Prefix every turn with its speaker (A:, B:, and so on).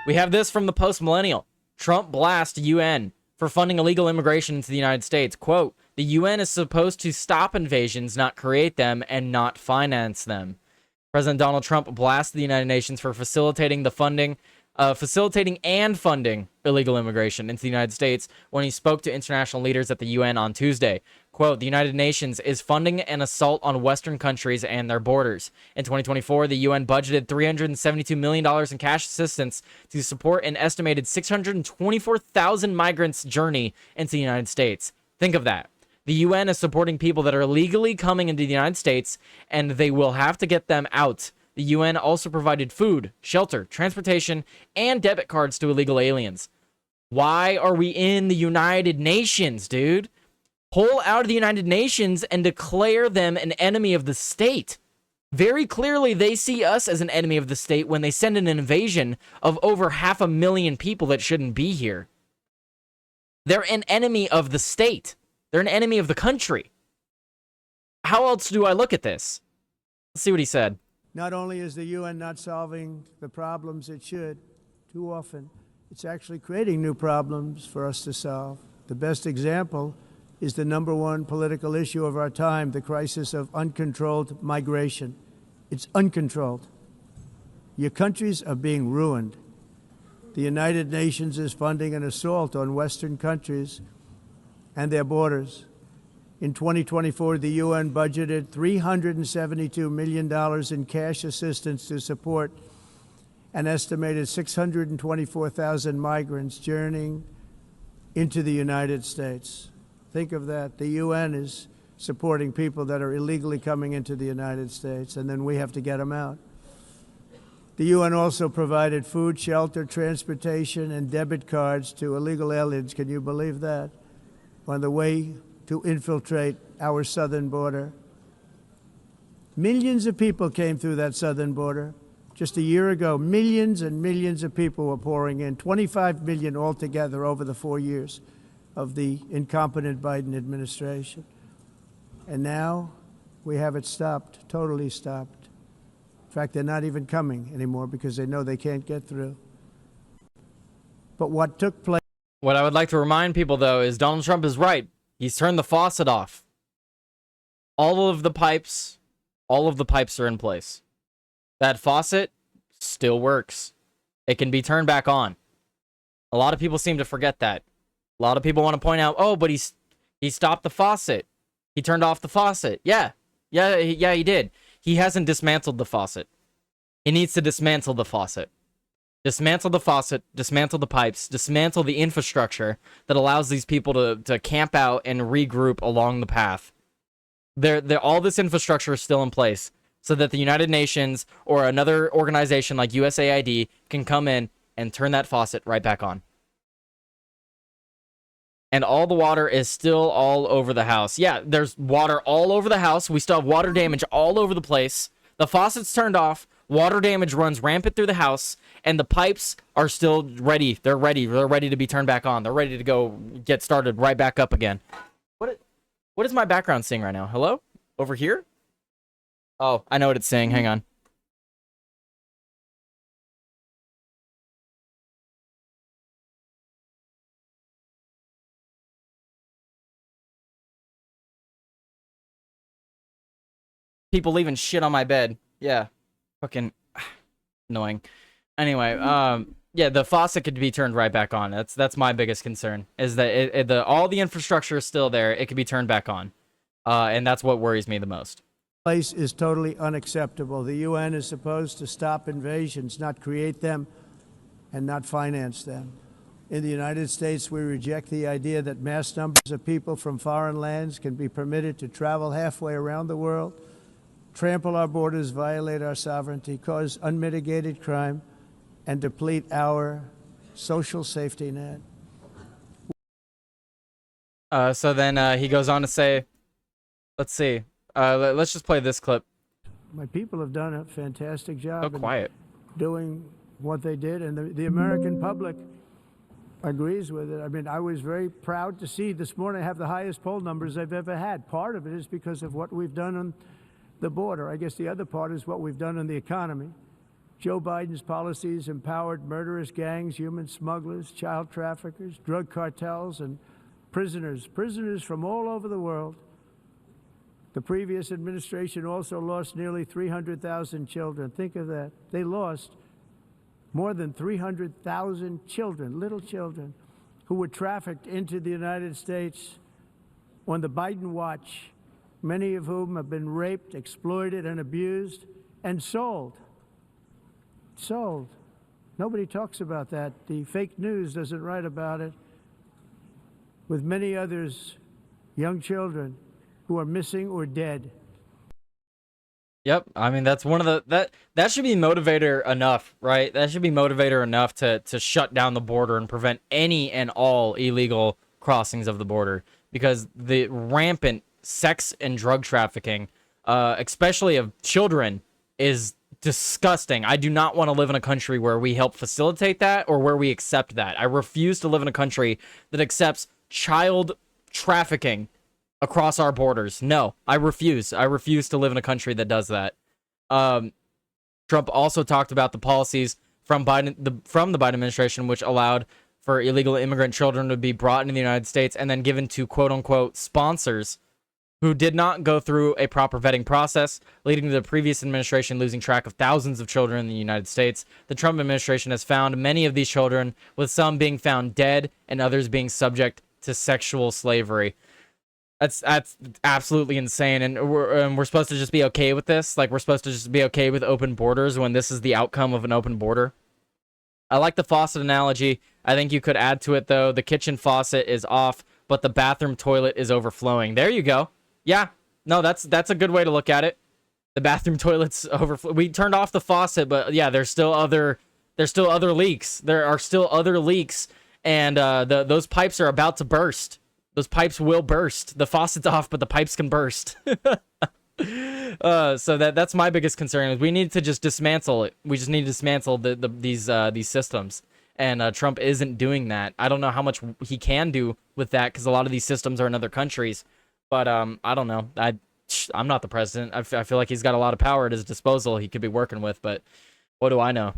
A: We have this from the Post-Millennial. Trump blasts UN for funding illegal immigration into the United States. Quote, the UN is supposed to stop invasions, not create them, and not finance them. President Donald Trump blasted the United Nations for facilitating and funding illegal immigration into the United States when he spoke to international leaders at the UN on Tuesday. Quote, the United Nations is funding an assault on Western countries and their borders. In 2024, the UN budgeted $372 million in cash assistance to support an estimated 624,000 migrants' journey into the United States. Think of that. The UN is supporting people that are illegally coming into the United States, and they will have to get them out. The UN also provided food, shelter, transportation, and debit cards to illegal aliens. Why are we in the United Nations, dude? Pull out of the United Nations and declare them an enemy of the state. Very clearly, they see us as an enemy of the state when they send an invasion of over 500,000 people that shouldn't be here. They're an enemy of the state. They're an enemy of the country. How else do I look at this? Let's see what he said.
B: Not only is the UN not solving the problems it should, too often, it's actually creating new problems for us to solve. The best example is the #1 political issue of our time, the crisis of uncontrolled migration. It's uncontrolled. Your countries are being ruined. The United Nations is funding an assault on Western countries and their borders. In 2024, the UN budgeted $372 million in cash assistance to support an estimated 624,000 migrants journeying into the United States. Think of that. The UN is supporting people that are illegally coming into the United States, and then we have to get them out. The UN also provided food, shelter, transportation, and debit cards to illegal aliens. Can you believe that? On the way to infiltrate our southern border. Millions of people came through that southern border. Just a year ago, millions and millions of people were pouring in, 25 million altogether over the 4 years of the incompetent Biden administration. And now we have it stopped, totally stopped. In fact, they're not even coming anymore because they know they can't get through. But what took place...
A: What I would like to remind people, though, is Donald Trump is right. He's turned the faucet off. All of the pipes are in place. That faucet still works. It can be turned back on. A lot of people seem to forget that. A lot of people want to point out, oh, but he stopped the faucet. He turned off the faucet. Yeah, he did. He hasn't dismantled the faucet. He needs to dismantle the faucet. Dismantle the faucet, dismantle the pipes, dismantle the infrastructure that allows these people to camp out and regroup along the path. All this infrastructure is still in place so that the United Nations or another organization like USAID can come in and turn that faucet right back on. And all the water is still all over the house. Yeah, there's water all over the house. We still have water damage all over the place. The faucet's turned off. Water damage runs rampant through the house, and the pipes are still ready. They're ready. They're ready to be turned back on. They're ready to go get started right back up again. What is my background saying right now? Hello? Over here? Oh, I know what it's saying. Hang on. People leaving shit on my bed. Yeah. Fucking annoying. Anyway, yeah, the faucet could be turned right back on. That's my biggest concern, is that all the infrastructure is still there. It could be turned back on. And that's what worries me the most.
B: Place is totally unacceptable. The UN is supposed to stop invasions, not create them and not finance them. In the United States, we reject the idea that mass numbers of people from foreign lands can be permitted to travel halfway around the world, trample our borders, violate our sovereignty, cause unmitigated crime, and deplete our social safety net.
A: So then he goes on to say, let's see. Let's just play this clip.
B: My people have done a fantastic job.
A: So quiet.
B: Doing what they did, and the American public agrees with it. I mean, I was very proud to see this morning have the highest poll numbers I've ever had. Part of it is because of what we've done on the border. I guess the other part is what we've done in the economy. Joe Biden's policies empowered murderous gangs, human smugglers, child traffickers, drug cartels, and prisoners from all over the world. The previous administration also lost nearly 300,000 children. Think of that. They lost more than 300,000 children, little children, who were trafficked into the United States on the Biden watch, many of whom have been raped, exploited, and abused, and sold. Sold. Nobody talks about that. The fake news doesn't write about it. With many others, young children who are missing or dead.
A: Yep. I mean, that's one of that should be motivator enough, right? That should be motivator enough to shut down the border and prevent any and all illegal crossings of the border, because the rampant sex and drug trafficking, especially of children, is disgusting. I do not want to live in a country where we help facilitate that or where we accept that. I refuse to live in a country that accepts child trafficking across our borders. No, I refuse. I refuse to live in a country that does that. Trump also talked about the policies from the Biden administration, which allowed for illegal immigrant children to be brought into the United States and then given to quote unquote sponsors who did not go through a proper vetting process, leading to the previous administration losing track of thousands of children in the United States. The Trump administration has found many of these children, with some being found dead and others being subject to sexual slavery. That's absolutely insane, and we're supposed to just be okay with this? Like, we're supposed to just be okay with open borders when this is the outcome of an open border? I like the faucet analogy. I think you could add to it, though. The kitchen faucet is off, but the bathroom toilet is overflowing. There you go. Yeah, no, that's a good way to look at it. The bathroom toilet's overflowing. We turned off the faucet, but yeah, there's still other leaks. There are still other leaks, and those pipes are about to burst. Those pipes will burst. The faucet's off, but the pipes can burst. So that's my biggest concern. Is we need to just dismantle it. We just need to dismantle these systems. And Trump isn't doing that. I don't know how much he can do with that, because a lot of these systems are in other countries. But I don't know. I'm not the president. I feel like he's got a lot of power at his disposal he could be working with. But what do I know?